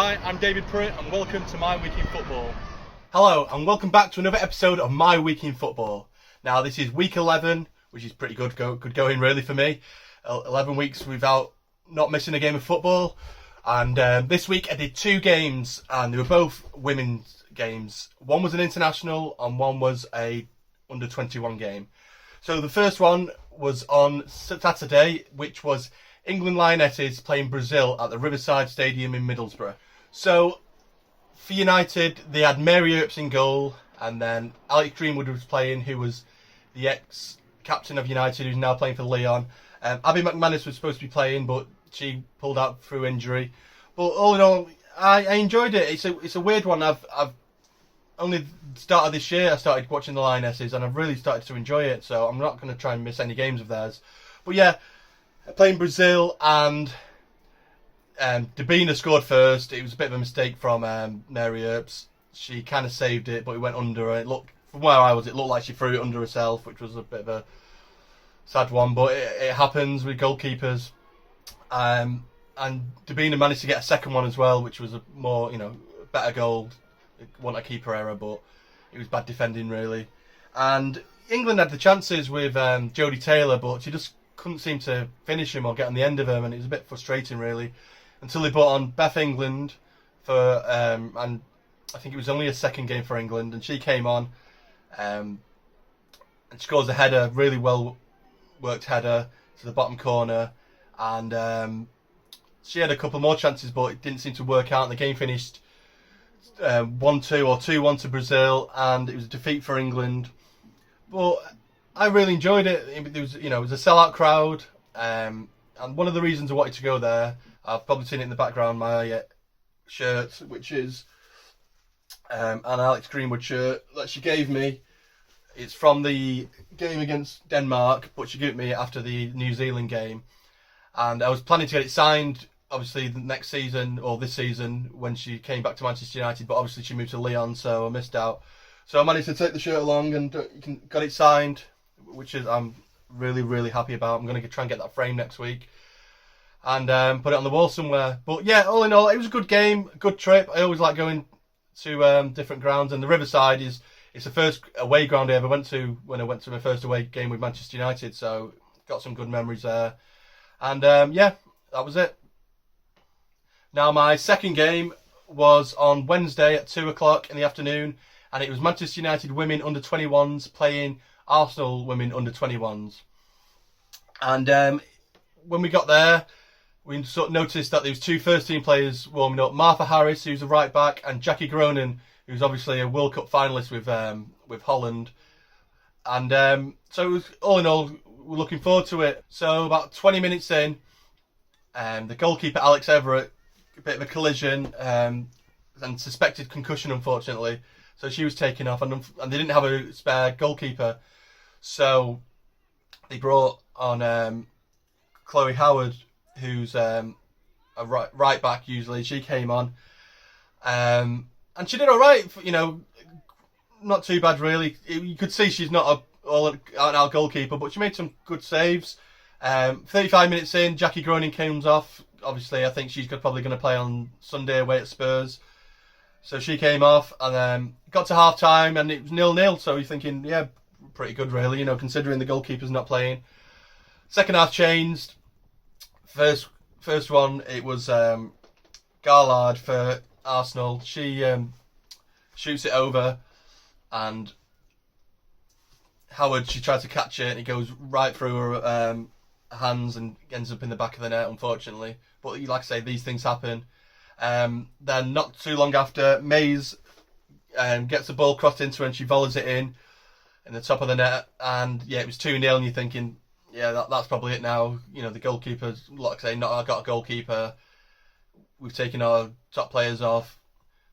Hi, I'm David Pritt and welcome to My Week in Football. Hello and welcome back to another episode of My Week in Football. Now this is week 11, which is pretty good going really for me. 11 weeks without not missing a game of football. And this week I did 2 games and they were both women's games. One was an international and one was a under 21 game. So the first one was on Saturday, which was England Lionesses playing Brazil at the Riverside Stadium in Middlesbrough. So for United, they had Mary Earps in goal, and then Alex Greenwood was playing, who was the ex-captain of United, who's now playing for Lyon. Abby McManus was supposed to be playing, but she pulled out through injury. But all in all, I enjoyed it. It's a weird one. I've only started this year. I started watching the Lionesses, and I've really started to enjoy it. So I'm not going to try and miss any games of theirs. But yeah, playing Brazil and Dabina scored first. It was a bit of a mistake from Mary Earps. She kind of saved it, but it went under her. It looked, from where I was, it looked like she threw it under herself, which was a bit of a sad one. But it happens with goalkeepers. And Dabina managed to get a second one as well, which was a more, better goal. It wasn't a keeper error, but it was bad defending really. And England had the chances with Jodie Taylor, but she just couldn't seem to finish him or get on the end of him, and it was a bit frustrating really. Until they brought on Beth England for, and I think it was only a second game for England, and she came on and scores a header, really well worked header to the bottom corner, and she had a couple more chances, but it didn't seem to work out. And the game finished 1-2 or 2-1 to Brazil, and it was a defeat for England. But I really enjoyed it. It was, it was a sellout crowd, and one of the reasons I wanted to go there, I've probably seen it in the background, my shirt, which is an Alex Greenwood shirt that she gave me. It's from the game against Denmark, but she gave it me after the New Zealand game. And I was planning to get it signed, obviously, the next season, or this season, when she came back to Manchester United, but obviously she moved to Lyon, so I missed out. So I managed to take the shirt along and got it signed, which is I'm really, really happy about. I'm going to try and get that framed next week and put it on the wall somewhere. But yeah, all in all, it was a good game, a good trip. I always like going to different grounds, and the Riverside it's the first away ground I ever went to when I went to my first away game with Manchester United, so got some good memories there. And yeah, that was it. Now my second game was on Wednesday at 2:00 in the afternoon, and it was Manchester United Women under-21s playing Arsenal Women under-21s. And when we got there, we sort of noticed that there was 2 first-team players warming up. Martha Harris, who's a right-back, and Jackie Groenen, who's obviously a World Cup finalist with Holland. And so it was, all in all, we're looking forward to it. So about 20 minutes in, the goalkeeper, Alex Everett, a bit of a collision and suspected concussion, unfortunately. So she was taken off, and they didn't have a spare goalkeeper. So they brought on Chloe Howard, who's a right back usually. She came on, and she did all right. Not too bad really. You could see she's not an out goalkeeper, but she made some good saves. 35 minutes in, Jackie Groening comes off. Obviously, I think she's probably going to play on Sunday away at Spurs. So she came off, and then got to half time, and it was 0-0. So you're thinking, yeah, pretty good really, considering the goalkeeper's not playing. Second half changed. First one, it was Garlard for Arsenal. She shoots it over, and Howard, she tried to catch it, and it goes right through her hands and ends up in the back of the net, unfortunately. But like I say, these things happen. Then not too long after, Mays gets the ball crossed into her, and she volleys it in the top of the net. And yeah, it was 2-0, and you're thinking, yeah, that's probably it now. The goalkeeper's, like I say, not got a goalkeeper. We've taken our top players off.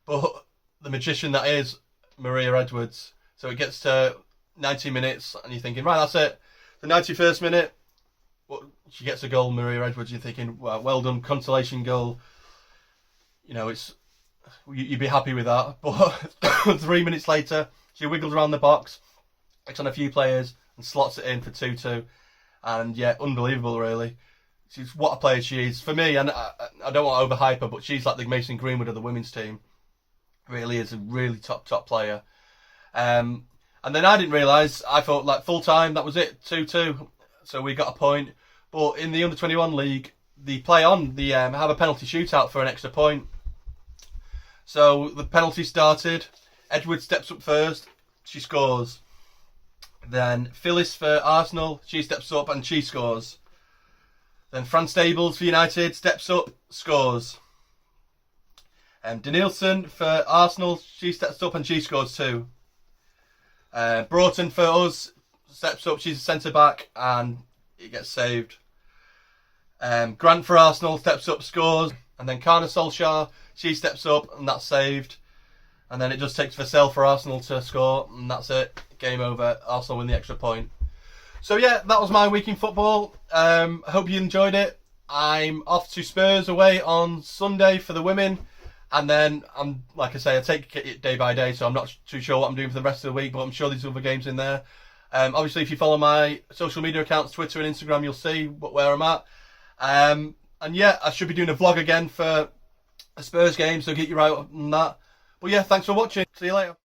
But the magician that is Maria Edwards. So it gets to 90 minutes, and you're thinking, right, that's it. The 91st minute, she gets a goal, Maria Edwards. You're thinking, well done, consolation goal. You'd be happy with that. But 3 minutes later, she wiggles around the box, picks on a few players, and slots it in for 2-2. And yeah, unbelievable, really. she's what a player she is for me. And I don't want to overhype her, but she's like the Mason Greenwood of the women's team. Really is a really top player. And then I didn't realise. I thought like full time that was it, 2-2. So we got a point. But in the under-21 league, they play on. They have a penalty shootout for an extra point. So the penalty started. Edward steps up first. She scores. Then Phyllis for Arsenal. She steps up and she scores. Then Fran Stables for United steps up, scores. Danielson for Arsenal. She steps up and she scores too. Broughton for us steps up. She's a centre back and it gets saved. Grant for Arsenal steps up, scores. And then Karna Solskjaer, she steps up and that's saved. And then it just takes Vassell for Arsenal to score and that's it. Game over. Arsenal win the extra point. So yeah, that was my week in football. I hope you enjoyed it. I'm off to Spurs away on Sunday for the women. And then, like I say, I take it day by day, so I'm not too sure what I'm doing for the rest of the week, but I'm sure there's other games in there. Obviously, if you follow my social media accounts, Twitter and Instagram, you'll see where I'm at. And yeah, I should be doing a vlog again for a Spurs game, so get you right on that. But yeah, thanks for watching. See you later.